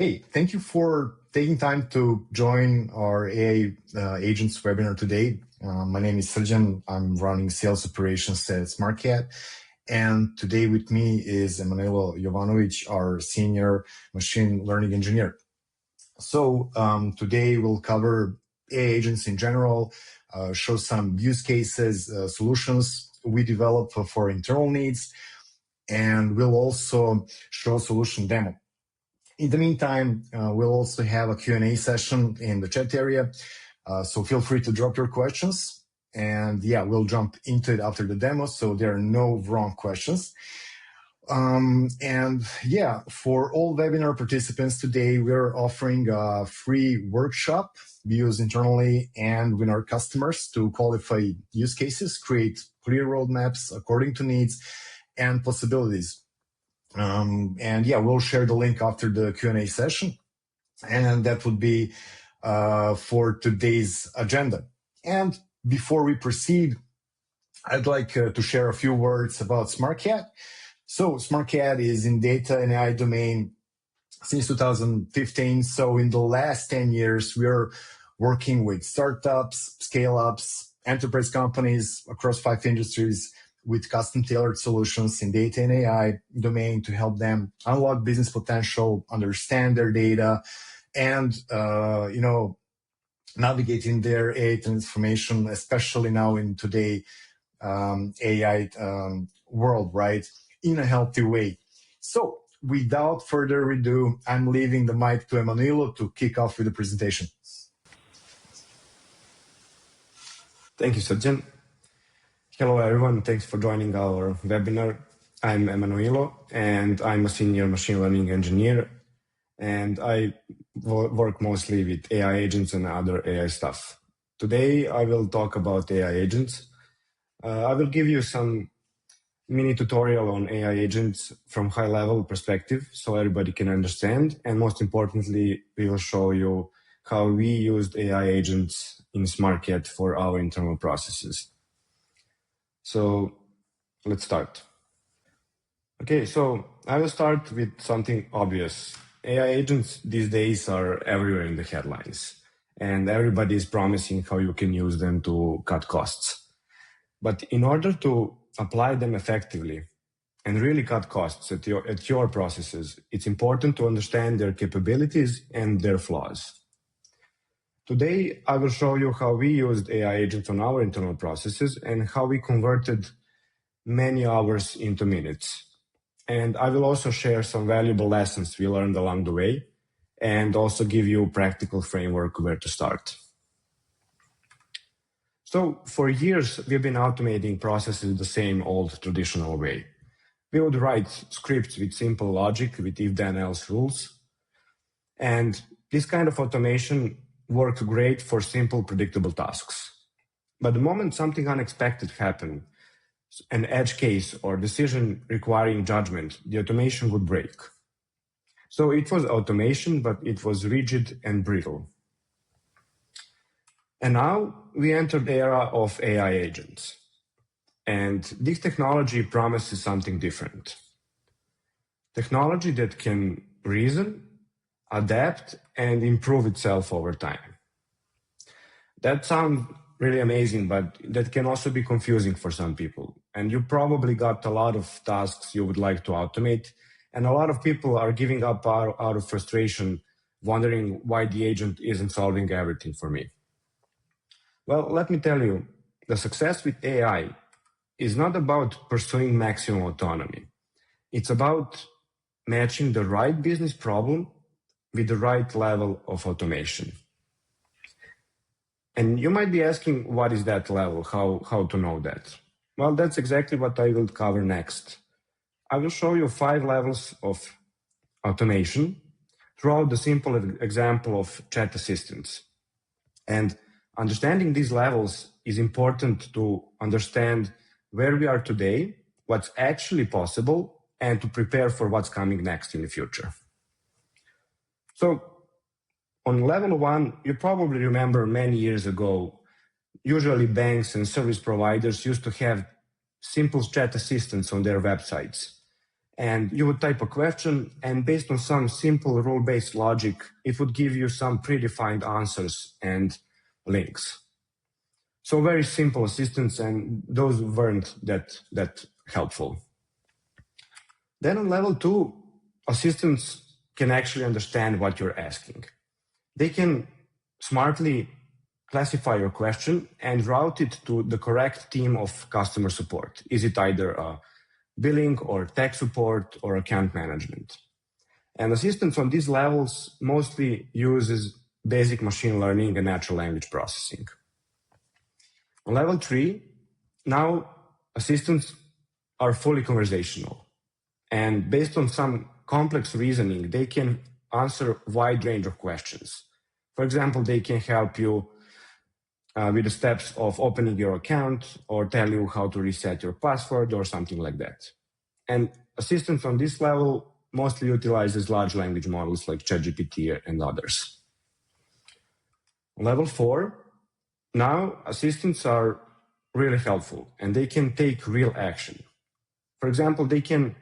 Hey, thank you for taking time to join our AI Agents webinar today. My name is Srđan. I'm running sales operations at SmartCat. And today with me is Emanuilo Jovanovic, our senior machine learning engineer. So today we'll cover AI agents in general, show some use cases, solutions we develop for internal needs, and we'll also show a solution demo. In the meantime, we'll also have a Q&A session in the chat area, so feel free to drop your questions. And yeah, we'll jump into it after the demo, so there are no wrong questions. And yeah, for all webinar participants today, we're offering a free workshop we use internally and with our customers to qualify use cases, create clear roadmaps according to needs and possibilities. And yeah, we'll share the link after the Q&A session. And that would be for today's agenda. And before we proceed, I'd like to share a few words about SmartCat. So SmartCat is in data and AI domain since 2015. So in the last 10 years, we're working with startups, scale-ups, enterprise companies across 5 industries with custom-tailored solutions in data and AI domain to help them unlock business potential, understand their data, and navigating their AI transformation, especially now in today AI world, right, in a healthy way. So without further ado, I'm leaving the mic to Emanuilo to kick off with the presentation. Thank you, Srđan. Hello, everyone. Thanks for joining our webinar. I'm Emanuilo, and I'm a senior machine learning engineer, and I work mostly with AI agents and other AI stuff. Today, I will talk about AI agents. I will give you some mini tutorial on AI agents from high-level perspective so everybody can understand, and most importantly, we will show you how we used AI agents in SmartCat for our internal processes. So let's start. Okay, so I will start with something obvious. AI agents these days are everywhere in the headlines, and everybody is promising how you can use them to cut costs. But in order to apply them effectively and really cut costs at your processes, it's important to understand their capabilities and their flaws. Today, I will show you how we used AI agents on our internal processes and how we converted many hours into minutes. And I will also share some valuable lessons we learned along the way and also give you a practical framework where to start. So for years, we've been automating processes the same old traditional way. We would write scripts with simple logic, with if-then-else rules. And this kind of automation worked great for simple, predictable tasks. But the moment something unexpected happened, an edge case or decision requiring judgment, the automation would break. So it was automation, but it was rigid and brittle. And now we entered the era of AI agents. And this technology promises something different. Technology that can reason, adapt, and improve itself over time. That sounds really amazing, but that can also be confusing for some people. And you probably got a lot of tasks you would like to automate, and a lot of people are giving up out of frustration, wondering why the agent isn't solving everything for me. Well, let me tell you, the success with AI is not about pursuing maximum autonomy. It's about matching the right business problem with the right level of automation. And you might be asking, what is that level? How to know that? Well, that's exactly what I will cover next. I will show you 5 levels of automation throughout the simple example of chat assistants. And understanding these levels is important to understand where we are today, what's actually possible, and to prepare for what's coming next in the future. So on level 1, you probably remember many years ago, usually banks and service providers used to have simple chat assistants on their websites. And you would type a question, and based on some simple rule-based logic, it would give you some predefined answers and links. So very simple assistants, and those weren't that helpful. Then on level 2, assistants can actually understand what you're asking. They can smartly classify your question and route it to the correct team of customer support. Is it either a billing or tech support or account management? And assistants on these levels mostly uses basic machine learning and natural language processing. On level 3, now assistants are fully conversational. And based on some complex reasoning, they can answer a wide range of questions. For example, they can help you with the steps of opening your account or tell you how to reset your password or something like that. And assistants on this level mostly utilizes large language models like ChatGPT and others. On level 4, now assistants are really helpful and they can take real action. For example, they can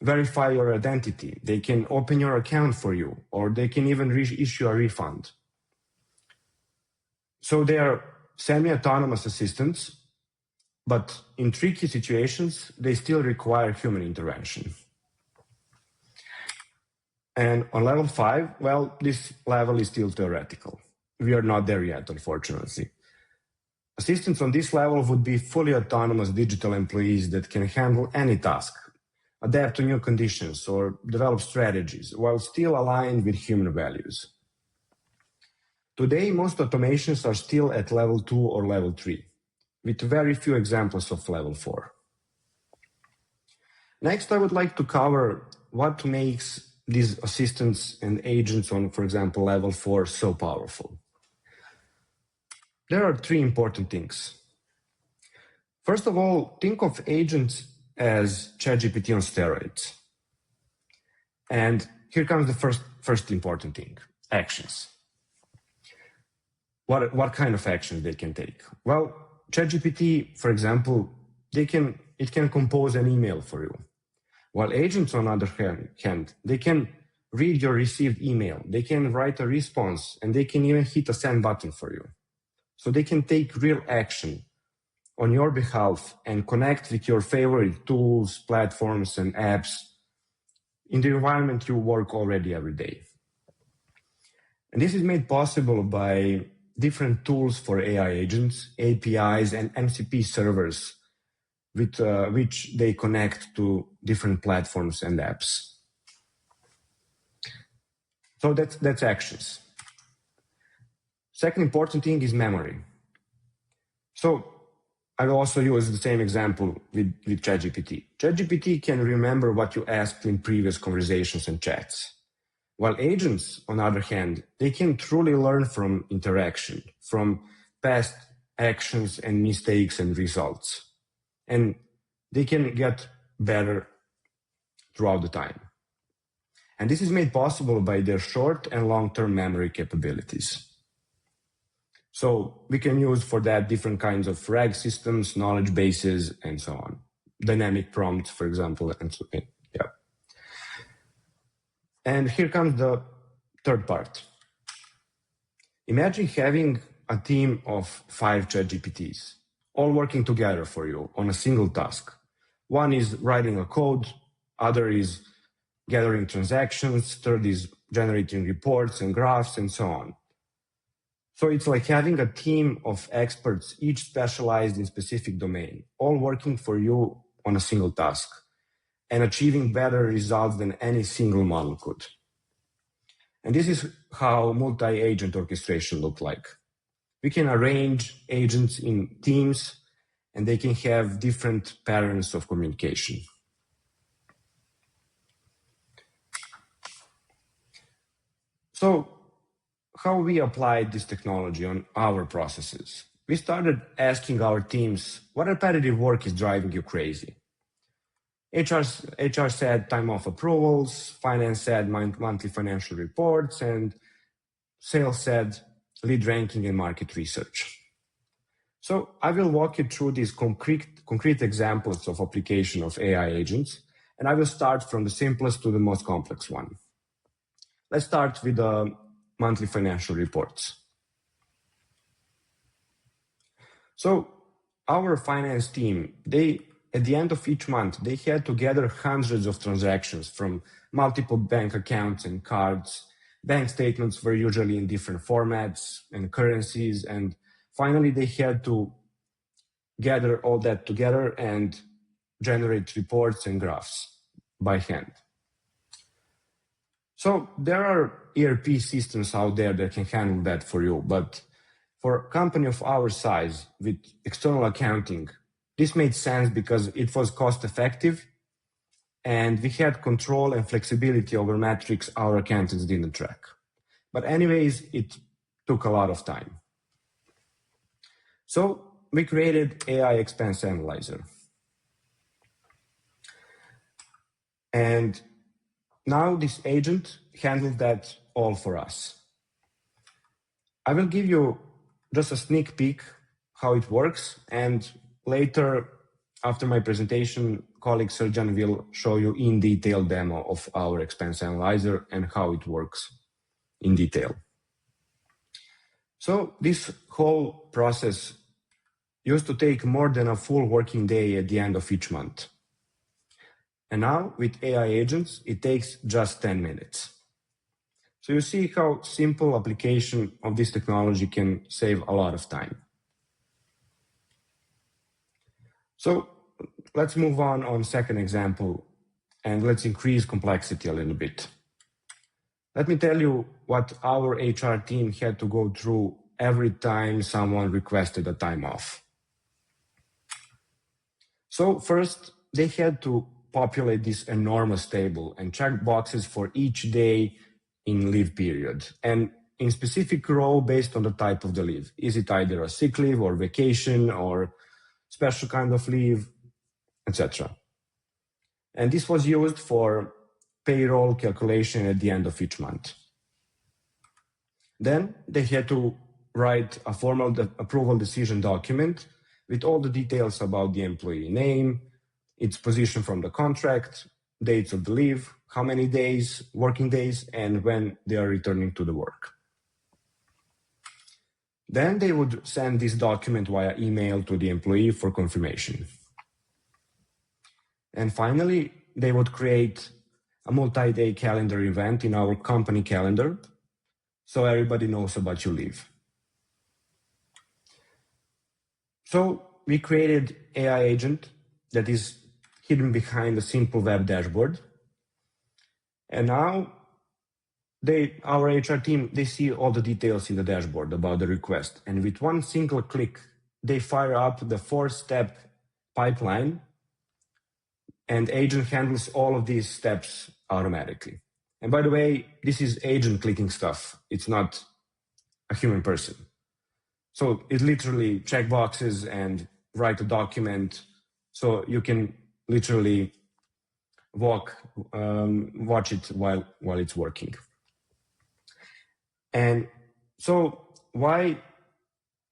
verify your identity, they can open your account for you, or they can even issue a refund. So they are semi-autonomous assistants, but in tricky situations, they still require human intervention. And on level 5, well, this level is still theoretical. We are not there yet, unfortunately. Assistants on this level would be fully autonomous digital employees that can handle any task, adapt to new conditions, or develop strategies while still aligned with human values. Today, most automations are still at level 2 or level 3, with very few examples of level 4. Next, I would like to cover what makes these assistants and agents on, for example, level 4 so powerful. There are 3 important things. First of all, think of agents as ChatGPT on steroids. And here comes the first important thing, actions. What kind of actions they can take? Well, ChatGPT, for example, it can compose an email for you. While agents, on the other hand, they can read your received email, they can write a response, and they can even hit a send button for you. So they can take real action on your behalf and connect with your favorite tools, platforms, and apps in the environment you work already every day. And this is made possible by different tools for AI agents, APIs, and MCP servers with which they connect to different platforms and apps. So that's actions. Second important thing is memory. So I will also use the same example with ChatGPT. ChatGPT can remember what you asked in previous conversations and chats. While agents, on the other hand, they can truly learn from interaction, from past actions and mistakes and results. And they can get better throughout the time. And this is made possible by their short and long-term memory capabilities. So we can use for that different kinds of RAG systems, knowledge bases, and so on. Dynamic prompts, for example, and so on. Yeah. And here comes the third part. Imagine having a team of 5 ChatGPTs, all working together for you on a single task. One is writing a code, other is gathering transactions, third is generating reports and graphs, and so on. So it's like having a team of experts, each specialized in specific domain, all working for you on a single task and achieving better results than any single model could. And this is how multi-agent orchestration looks like. We can arrange agents in teams and they can have different patterns of communication. So how we applied this technology on our processes. We started asking our teams, what repetitive work is driving you crazy? HR said time off approvals, finance said monthly financial reports, and sales said lead ranking and market research. So I will walk you through these concrete examples of application of AI agents, And I will start from the simplest to the most complex one. Let's start with the monthly financial reports. So our finance team, at the end of each month, they had to gather hundreds of transactions from multiple bank accounts and cards. Bank statements were usually in different formats and currencies. And finally, they had to gather all that together and generate reports and graphs by hand. So there are ERP systems out there that can handle that for you. But for a company of our size with external accounting, this made sense because it was cost effective and we had control and flexibility over metrics our accountants didn't track. But anyways, it took a lot of time. So we created AI Expense Analyzer. And now this agent handles that all for us. I will give you just a sneak peek how it works, and later, after my presentation, colleague Srdjan will show you in detail demo of our expense analyzer and how it works in detail. So this whole process used to take more than a full working day at the end of each month. And now with AI agents, it takes just 10 minutes. So you see how simple application of this technology can save a lot of time. So let's move on second example, and let's increase complexity a little bit. Let me tell you what our HR team had to go through every time someone requested a time off. So first, they had to populate this enormous table and check boxes for each day in leave period, and in specific row based on the type of the leave. Is it either a sick leave or vacation or special kind of leave, etc. And this was used for payroll calculation at the end of each month. Then they had to write a formal approval decision document with all the details about the employee name, its position from the contract, dates of the leave, how many days, working days, and when they are returning to the work. Then they would send this document via email to the employee for confirmation. And finally, they would create a multi-day calendar event in our company calendar so everybody knows about your leave. So we created AI agent that is hidden behind a simple web dashboard. And now our HR team, they see all the details in the dashboard about the request. And with one single click, they fire up the 4-step pipeline, and agent handles all of these steps automatically. And by the way, this is agent clicking stuff. It's not a human person. So it literally check boxes and write a document. So you can literally watch it while it's working. And so why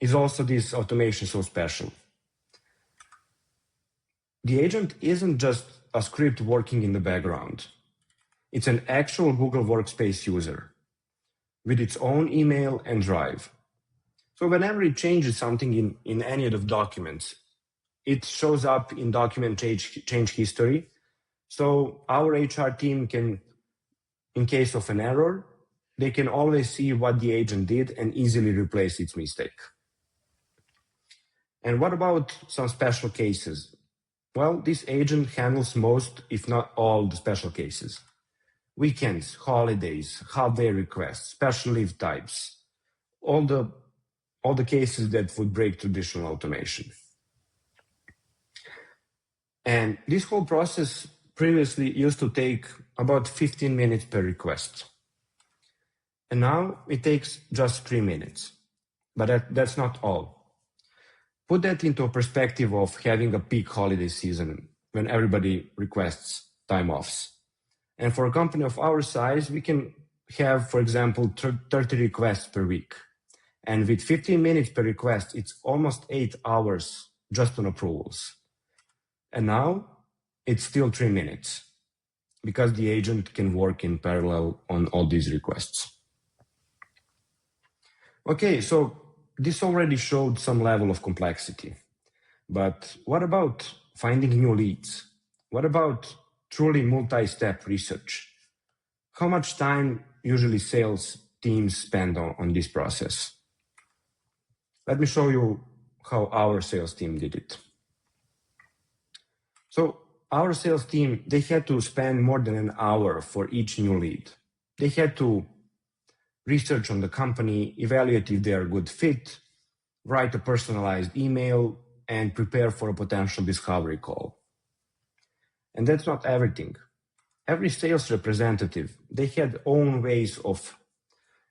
is also this automation so special? The agent isn't just a script working in the background. It's an actual Google Workspace user with its own email and drive. So whenever it changes something in any of the documents, it shows up in document change history. So our HR team can, in case of an error, they can always see what the agent did and easily replace its mistake. And what about some special cases? Well, this agent handles most, if not all, the special cases. Weekends, holidays, half-day requests, special leave types, all the cases that would break traditional automation. And this whole process previously used to take about 15 minutes per request. And now it takes just 3 minutes. But that's not all. Put that into a perspective of having a peak holiday season when everybody requests time offs. And for a company of our size, we can have, for example, 30 requests per week. And with 15 minutes per request, it's almost 8 hours just on approvals. And now it's still 3 minutes. because the agent can work in parallel on all these requests. Okay, so this already showed some level of complexity. But what about finding new leads? What about truly multi-step research? How much time usually sales teams spend on this process? Let me show you how our sales team did it. So our sales team, they had to spend more than an hour for each new lead. They had to research on the company, evaluate if they are a good fit, write a personalized email, and prepare for a potential discovery call. And that's not everything. Every sales representative, they had own ways of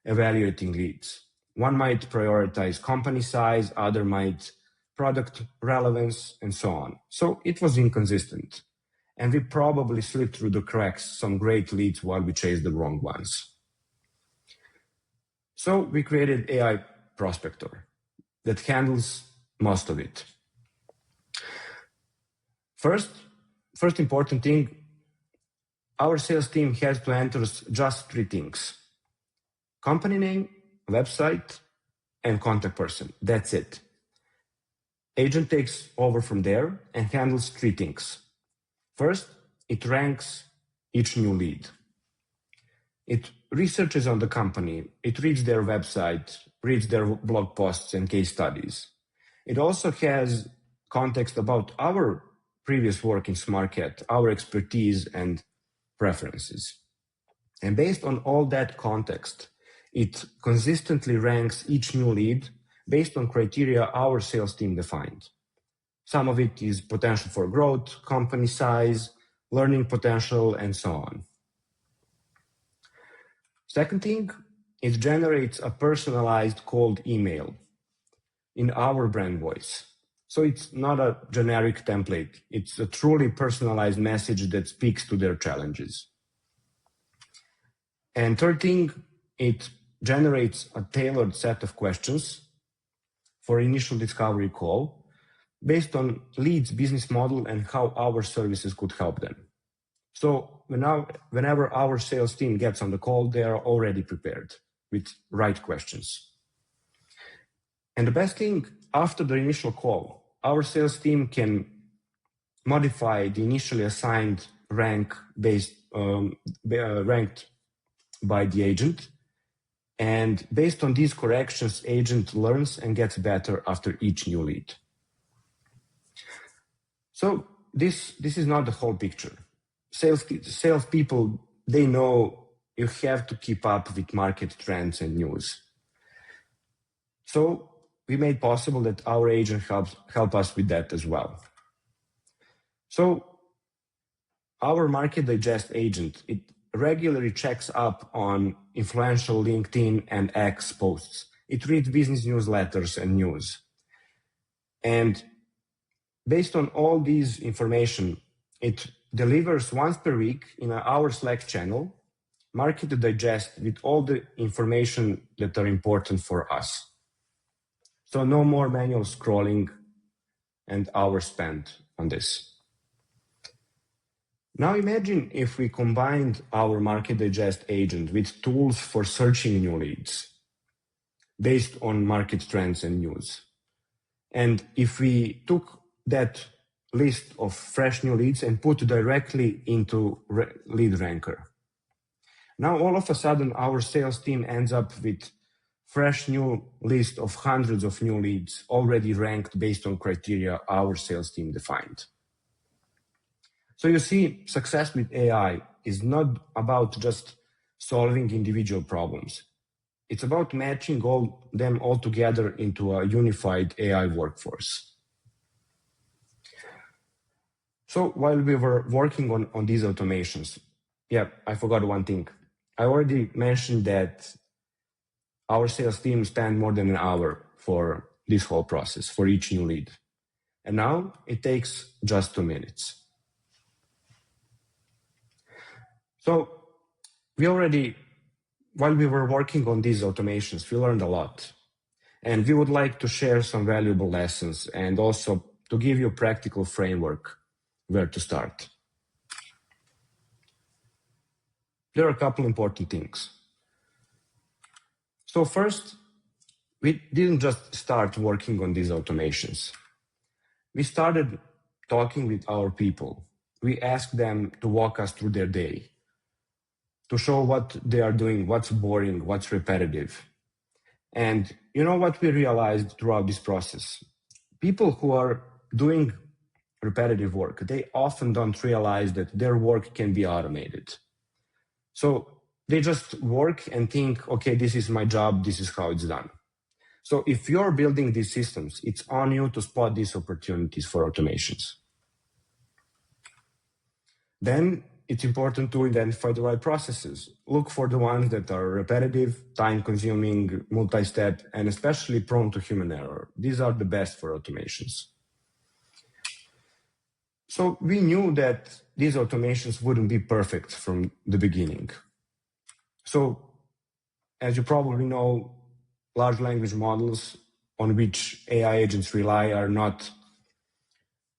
evaluating leads. One might prioritize company size, other might product relevance, and so on. So it was inconsistent. And we probably slipped through the cracks some great leads while we chased the wrong ones. So we created AI Prospector that handles most of it. First important thing, our sales team has to enter just 3 things: company name, website, and contact person. That's it. Agent takes over from there and handles 3 things. First, it ranks each new lead. It researches on the company, it reads their website, reads their blog posts and case studies. It also has context about our previous work in SmartCat, our expertise and preferences. And based on all that context, it consistently ranks each new lead based on criteria our sales team defined. Some of it is potential for growth, company size, learning potential, and so on. Second thing, it generates a personalized cold email in our brand voice. So it's not a generic template. It's a truly personalized message that speaks to their challenges. And third thing, it generates a tailored set of questions for initial discovery call based on leads, business model, and how our services could help them. So whenever our sales team gets on the call, they are already prepared with right questions. And the best thing, after the initial call, our sales team can modify the initially assigned rank ranked by the agent. And based on these corrections, agent learns and gets better after each new lead. So this is not the whole picture. Salespeople, they know you have to keep up with market trends and news. So we made possible that our agent help us with that as well. So our Market Digest agent, it regularly checks up on influential LinkedIn and X posts. It reads business newsletters and news. And based on all these information, it delivers once per week in our Slack channel, Market Digest with all the information that are important for us. So no more manual scrolling and hours spent on this. Now imagine if we combined our Market Digest agent with tools for searching new leads based on market trends and news. And if we took that list of fresh new leads and put directly into Lead Ranker. Now all of a sudden our sales team ends up with fresh new list of hundreds of new leads already ranked based on criteria our sales team defined. So you see, success with AI is not about just solving individual problems. It's about matching them all together into a unified AI workforce. So while we were working on these automations, I forgot one thing. I already mentioned that our sales team spent more than an hour for this whole process, for each new lead. And now it takes just 2 minutes. So while we were working on these automations, we learned a lot. And we would like to share some valuable lessons and also to give you a practical framework where to start. there are a couple important things. So first, we didn't just start working on these automations. We started talking with our people. We asked them to walk us through their day, to show what they are doing, what's boring, what's repetitive. And you know what we realized throughout this process? People who are doing repetitive work, they often don't realize that their work can be automated. So they just work and think, okay, this is my job, this is how it's done. So if you're building these systems, it's on you to spot these opportunities for automations. Then it's important to identify the right processes. Look for the ones that are repetitive, time-consuming, multi-step, and especially prone to human error. These are the best for automations. So we knew that these automations wouldn't be perfect from the beginning. So as you probably know, large language models on which AI agents rely are not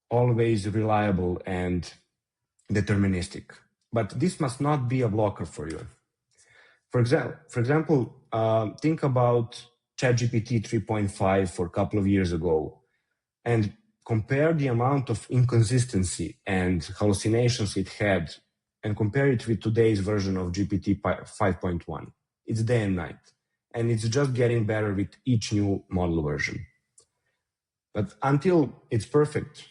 always reliable and deterministic. But this must not be a blocker for you. For example, think about ChatGPT 3.5 for a couple of years ago and compare the amount of inconsistency and hallucinations it had and compare it with today's version of GPT 5.1. It's day and night. And it's just getting better with each new model version. But until it's perfect,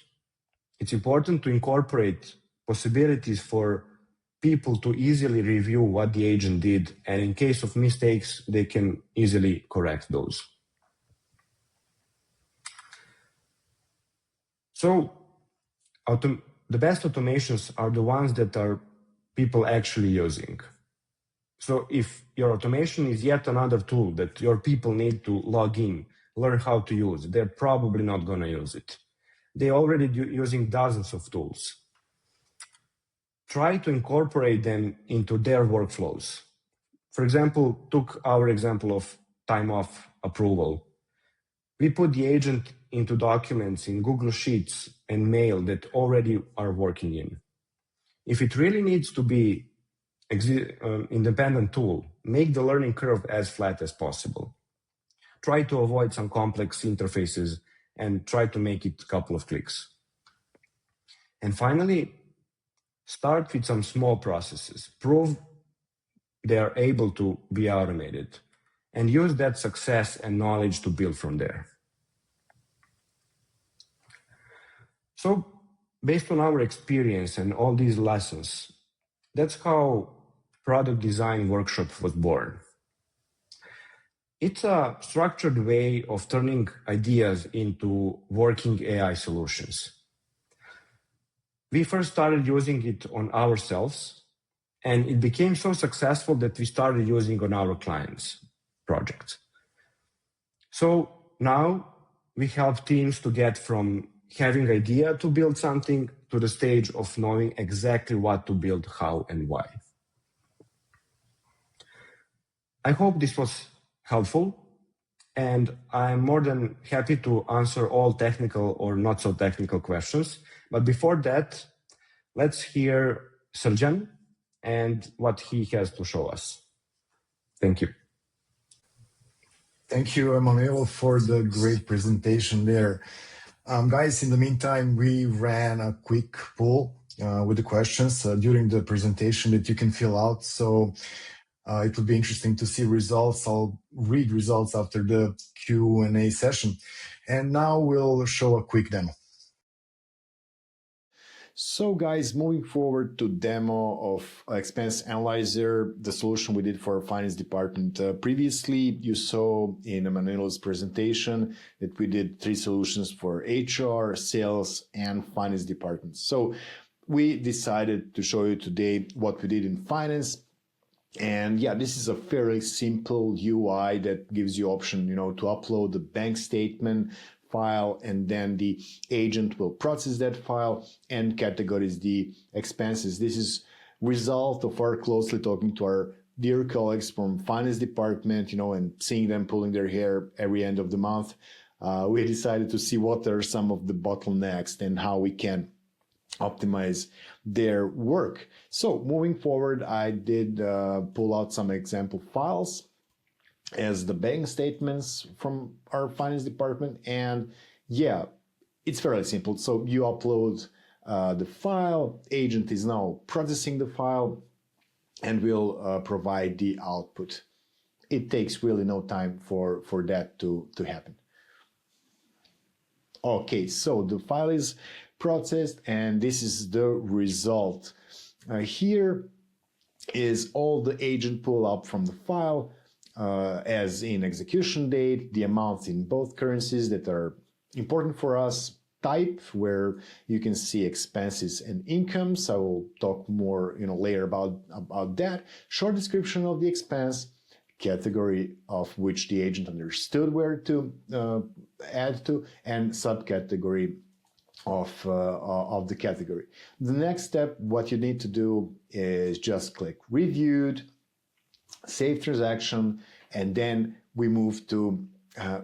it's important to incorporate possibilities for people to easily review what the agent did, and in case of mistakes, they can easily correct those. So the best automations are the ones that are people actually using. So if your automation is yet another tool that your people need to log in, learn how to use, they're probably not going to use it. They're already using dozens of tools. Try to incorporate them into their workflows. For example, took our example of time off approval. We put the agent into documents in Google Sheets and Mail that already are working in. If it really needs to be independent tool, make the learning curve as flat as possible. Try to avoid some complex interfaces and try to make it a couple of clicks. And finally, start with some small processes. Prove they are able to be automated and use that success and knowledge to build from there. So based on our experience and all these lessons, that's how Product Design Workshop was born. It's a structured way of turning ideas into working AI solutions. We first started using it on ourselves, and it became so successful that we started using on our clients' projects. So now we help teams to get from having idea to build something to the stage of knowing exactly what to build, how, and why. I hope this was helpful, and I'm more than happy to answer all technical or not so technical questions. But before that, let's hear Srdjan and what he has to show us. Thank you. Thank you, Emanuel, for the great presentation there. Guys, in the meantime, we ran a quick poll with the questions during the presentation that you can fill out. So it would be interesting to see results. I'll read results after the Q&A session. And now we'll show a quick demo. So guys, moving forward to demo of Expense Analyzer, the solution we did for our finance department. Previously, you saw in Emanuel's presentation that we did 3 solutions for HR, sales, and finance departments. So we decided to show you today what we did in finance. And yeah, this is a fairly simple UI that gives you option, to upload the bank statement file, and then the agent will process that file and categorize the expenses. This is result of our closely talking to our dear colleagues from finance department, and seeing them pulling their hair every end of the month. We decided to see what are some of the bottlenecks and how we can optimize their work. So moving forward, I did pull out some example files as the bank statements from our finance department. And yeah, it's fairly simple. So you upload the file, agent is now processing the file and will provide the output. It takes really no time for that to happen. Okay, so the file is processed and this is the result. Here is all the agent pull up from the file, as in execution date, the amounts in both currencies that are important for us, type, where you can see expenses and incomes. I will talk more later about that. Short description of the expense, category of which the agent understood where to add to, and subcategory of the category. The next step, what you need to do is just click reviewed, save transaction, and then we move to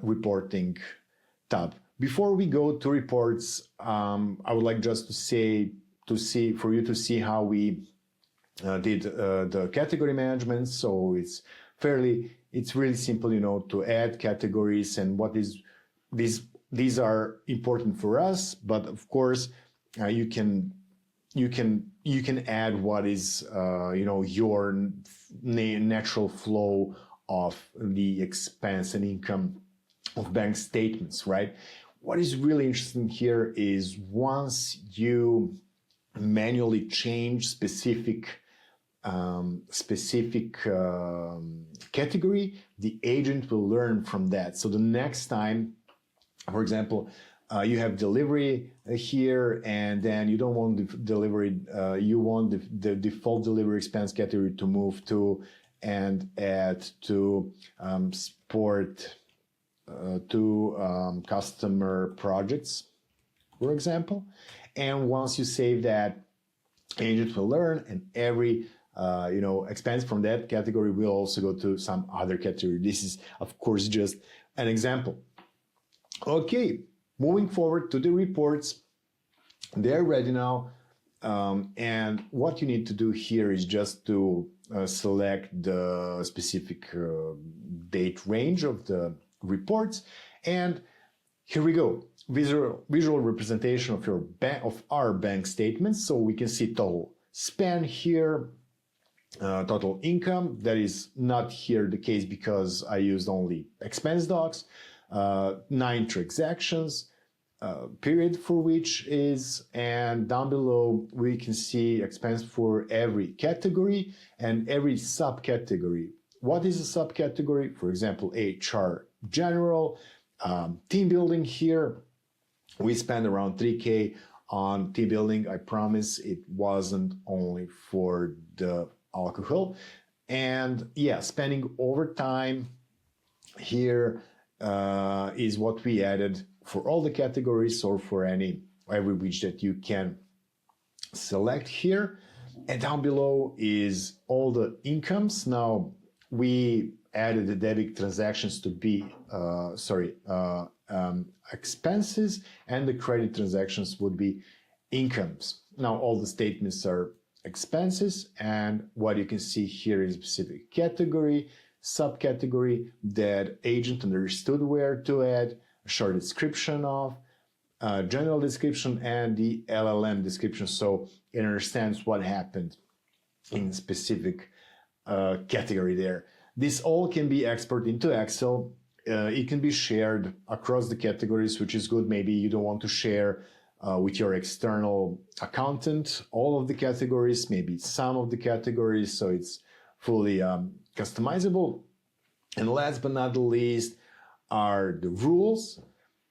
reporting tab. Before we go to reports, I would like just for you to see how we did the category management. So it's really simple, to add categories and what is these are important for us, but of course you can add what is your natural flow of the expense and income of bank statements, right? What is really interesting here is once you manually change specific category, the agent will learn from that. So the next time, for example, you have delivery here, and then you don't want the delivery, you want the default delivery expense category to move to and add to support to customer projects, for example. And once you save that, agent will learn, and every expense from that category will also go to some other category. This is, of course, just an example. Okay, moving forward to the reports. They're ready now. And what you need to do here is just to select the specific date range of the reports. And here we go. Visual representation of our bank statements. So we can see total spend here, total income. That is not here the case because I used only expense docs. 9 transactions, period for which is, and down below we can see expense for every category and every subcategory. What is a subcategory? For example, HR general, team building here. We spend around 3K on team building. I promise it wasn't only for the alcohol. And yeah, spending overtime here is what we added for all the categories or for every which that you can select here. And down below is all the incomes. Now we added the debit transactions to be expenses, and the credit transactions would be incomes. Now all the statements are expenses, and what you can see here is a specific category, subcategory that agent understood where to add, a short description of, general description, and the LLM description, so it understands what happened in specific category there. This all can be exported into Excel. It can be shared across the categories, which is good. Maybe you don't want to share with your external accountant all of the categories, maybe some of the categories, so it's fully customizable. And last but not the least are the rules.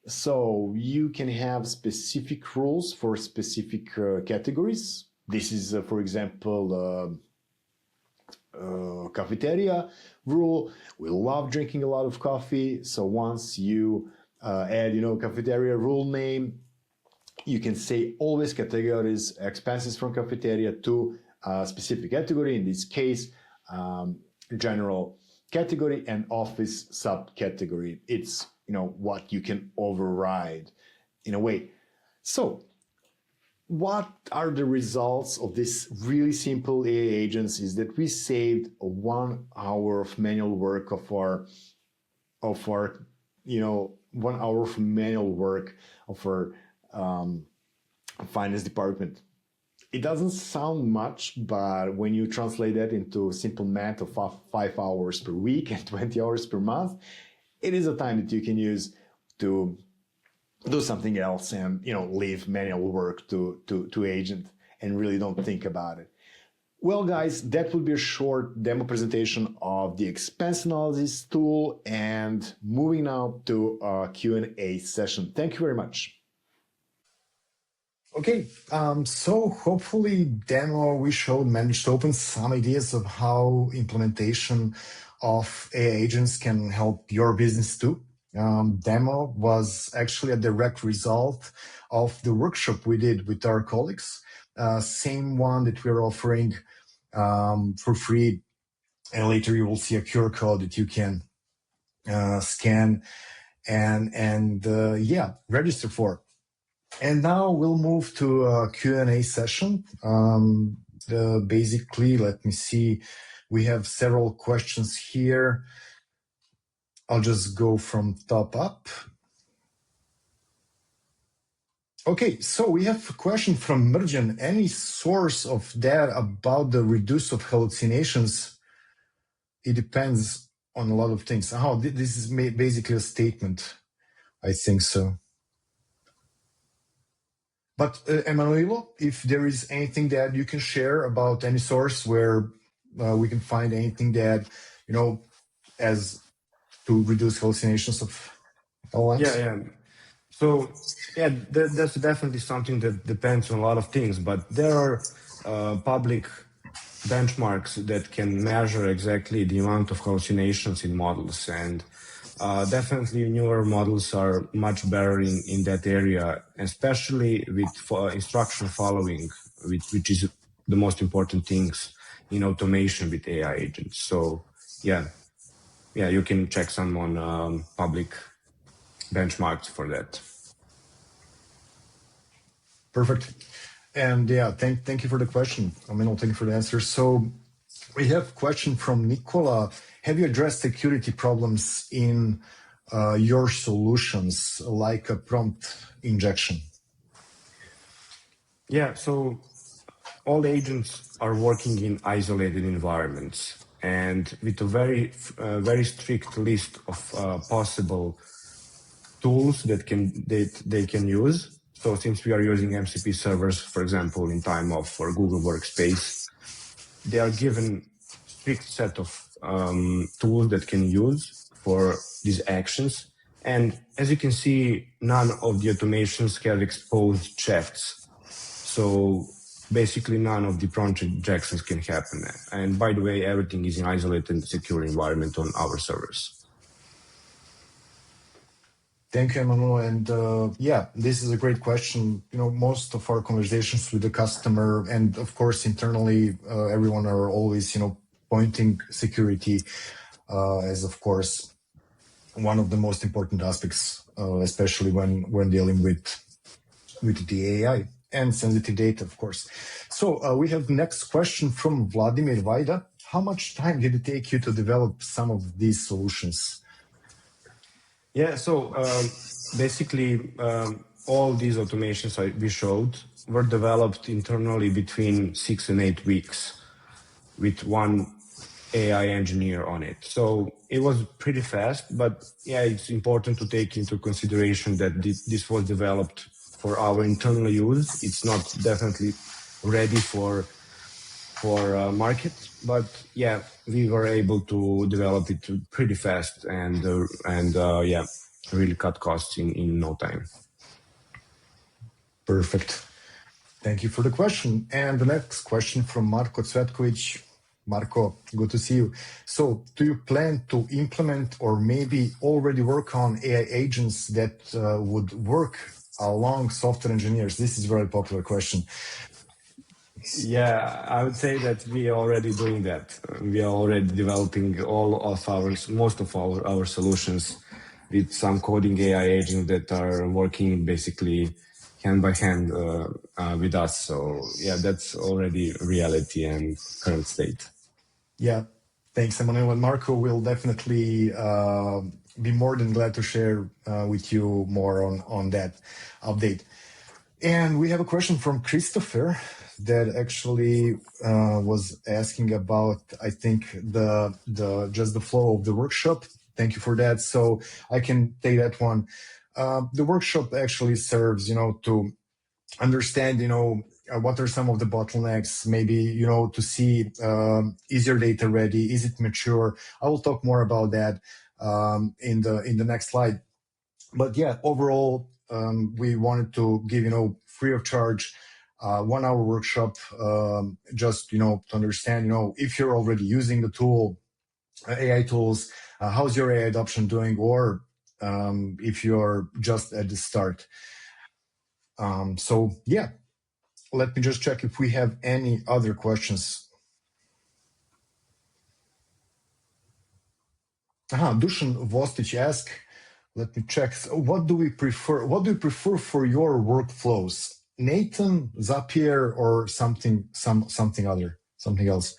So you can have specific rules for specific categories. This is, for example, cafeteria rule. We love drinking a lot of coffee. So once you add, cafeteria rule name, you can say always categories, expenses from cafeteria to a specific category. In this case, general category and office subcategory. It's, what you can override in a way. So what are the results of this really simple AI agents is that we saved 1 hour of manual work of our 1 hour of manual work of our finance department. It doesn't sound much, but when you translate that into simple math of 5 hours per week and 20 hours per month, it is a time that you can use to do something else and leave manual work to agent and really don't think about it. Well, guys, that would be a short demo presentation of the expense analysis tool, and moving now to a Q&A session. Thank you very much. Okay, so hopefully demo we showed managed to open some ideas of how implementation of AI agents can help your business too. Demo was actually a direct result of the workshop we did with our colleagues, same one that we're offering for free, and later you will see a QR code that you can scan and register for. And now we'll move to a Q&A session. Basically, let me see, we have several questions here. I'll just go from top up. Okay, so we have a question from Merjan. Any source of data about the reduce of hallucinations? It depends on a lot of things. This is basically a statement. I think so. But Emanuilo, if there is anything that you can share about any source where we can find anything that, as to reduce hallucinations of LLMs? Yeah. So, that's definitely something that depends on a lot of things, but there are public benchmarks that can measure exactly the amount of hallucinations in models. And definitely newer models are much better in that area, especially with instruction following, which is the most important things in automation with AI agents. So, yeah, you can check some on public benchmarks for that. Perfect. And thank you for the question. Thank you for the answer. So we have a question from Nicola. Have you addressed security problems in your solutions, like a prompt injection? Yeah, so all agents are working in isolated environments, and with a very strict list of possible tools that they can use. So since we are using MCP servers, for example, in time off for Google Workspace, they are given strict set of tools that can use for these actions. And as you can see, none of the automations have exposed checks. So basically none of the prompt injections can happen. And by the way, everything is in isolated and secure environment on our servers. Thank you, Emmanuel. And this is a great question. Most of our conversations with the customer and of course internally, everyone are always, pointing security as of course one of the most important aspects, especially when dealing with the AI and sensitive data, of course. So we have next question from Vladimir Vajda. How much time did it take you to develop some of these solutions? Yeah, so basically all these automations we showed were developed internally between 6 and 8 weeks with one AI engineer on it. So it was pretty fast, but it's important to take into consideration that this was developed for our internal use. It's not definitely ready for market, but we were able to develop it pretty fast and really cut costs in no time. Perfect. Thank you for the question. And the next question from Marko Cvetkovic. Marko, good to see you. So do you plan to implement or maybe already work on AI agents that would work along software engineers? This is a very popular question. Yeah, I would say that we are already doing that. We are already developing most of our solutions with some coding AI agents that are working basically hand by hand with us. So yeah, that's already reality and current state. Yeah, thanks, Emmanuel. And Marco will definitely be more than glad to share with you more on that update. And we have a question from Christopher that actually was asking about, I think, the just the flow of the workshop. Thank you for that. So I can take that one. The workshop actually serves, to understand, what are some of the bottlenecks, maybe, to see, is your data ready? Is it mature? I will talk more about that in the next slide. But yeah, overall, we wanted to give, free of charge, 1 hour workshop, just, to understand, if you're already using the tool, AI tools, how's your AI adoption doing? Or if you're just at the start. So yeah, let me just check if we have any other questions. Dusan Vostich asked, let me check. So what do you prefer for your workflows? Nathan, Zapier, or something else?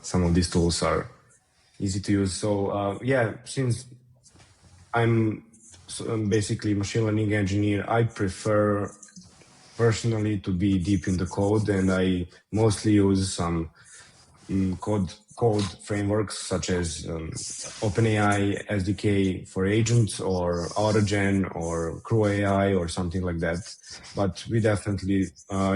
Some of these tools are easy to use. So yeah, since I'm basically machine learning engineer, I prefer personally to be deep in the code, and I mostly use some code frameworks such as OpenAI SDK for agents, or AutoGen, or Crew AI, or something like that. But we definitely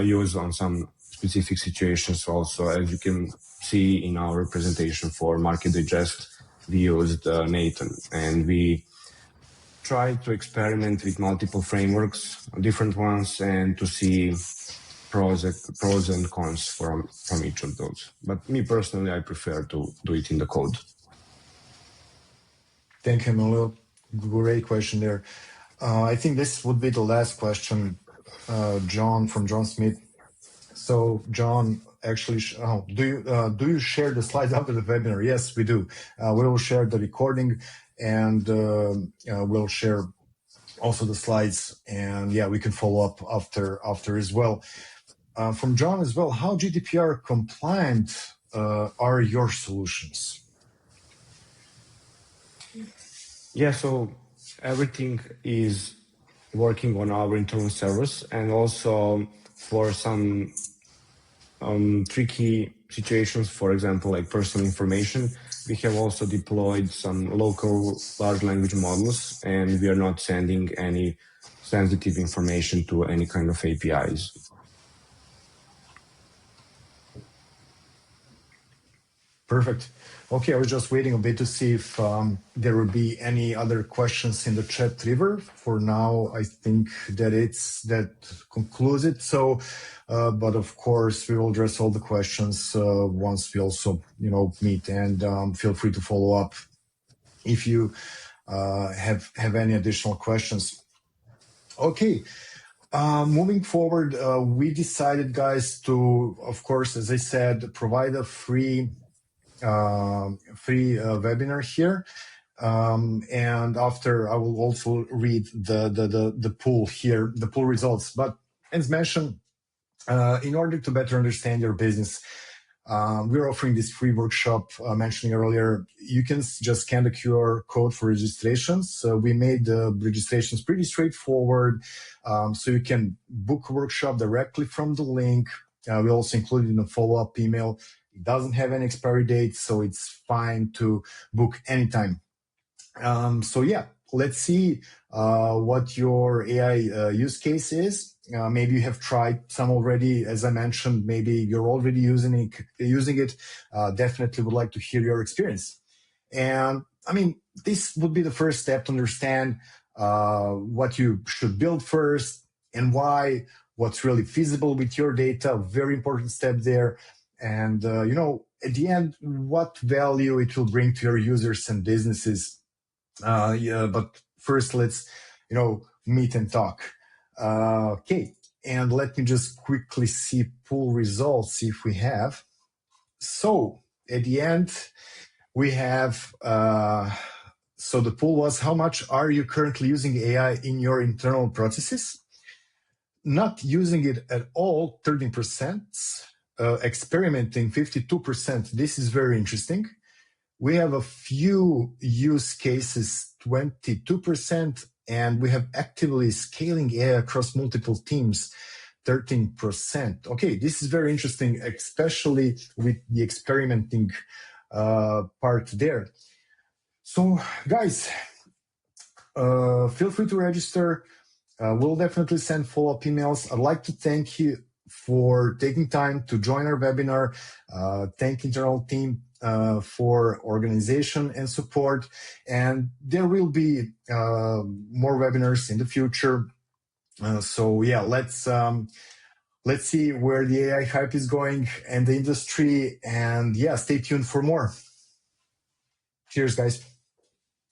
use on some specific situations also. As you can see in our presentation for Market Digest, we used Nathan, and we try to experiment with multiple frameworks, different ones, and to see pros and cons from each of those. But me personally, I prefer to do it in the code. Thank you, Emmanuel. Great question there. I think this would be the last question, John, from John Smith. So John, actually, do you share the slides after the webinar? Yes, we do. We will share the recording, and we'll share also the slides, and yeah, we can follow up after as well. From John as well, how GDPR compliant are your solutions? Yeah, so everything is working on our internal servers, and also for some tricky situations, for example, like personal information, we have also deployed some local large language models, and we are not sending any sensitive information to any kind of APIs. Perfect. Okay, I was just waiting a bit to see if there would be any other questions in the chat river. For now, I think that concludes it. So, but of course, we will address all the questions once we also, meet, and feel free to follow up if you have any additional questions. Okay. Moving forward, we decided, guys, to, of course, as I said, provide a free webinar here, and after I will also read the poll here, the poll results. But as mentioned, in order to better understand your business, we're offering this free workshop mentioning earlier. You can just scan the QR code for registrations. We made the registrations pretty straightforward, so you can book a workshop directly from the link. We also included in a follow-up email. It doesn't have an expiry date, so it's fine to book anytime. So yeah, let's see what your AI use case is. Maybe you have tried some already. As I mentioned, maybe you're already using it. Definitely would like to hear your experience. And I mean, this would be the first step to understand what you should build first and why, what's really feasible with your data. Very important step there. And, at the end, what value it will bring to your users and businesses. But first, let's, meet and talk. Okay. And let me just quickly see poll results, if we have. So at the end, we have, so the poll was, how much are you currently using AI in your internal processes? Not using it at all, 13%, experimenting, 52%. This is very interesting. We have a few use cases, 22%, and we have actively scaling AI across multiple teams, 13%. Okay, this is very interesting, especially with the experimenting part there. So guys, feel free to register. We'll definitely send follow-up emails. I'd like to thank you for taking time to join our webinar. Thank internal team for organization and support. And there will be more webinars in the future. So yeah, let's see where the AI hype is going and the industry. And yeah, stay tuned for more. Cheers, guys.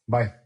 Bye.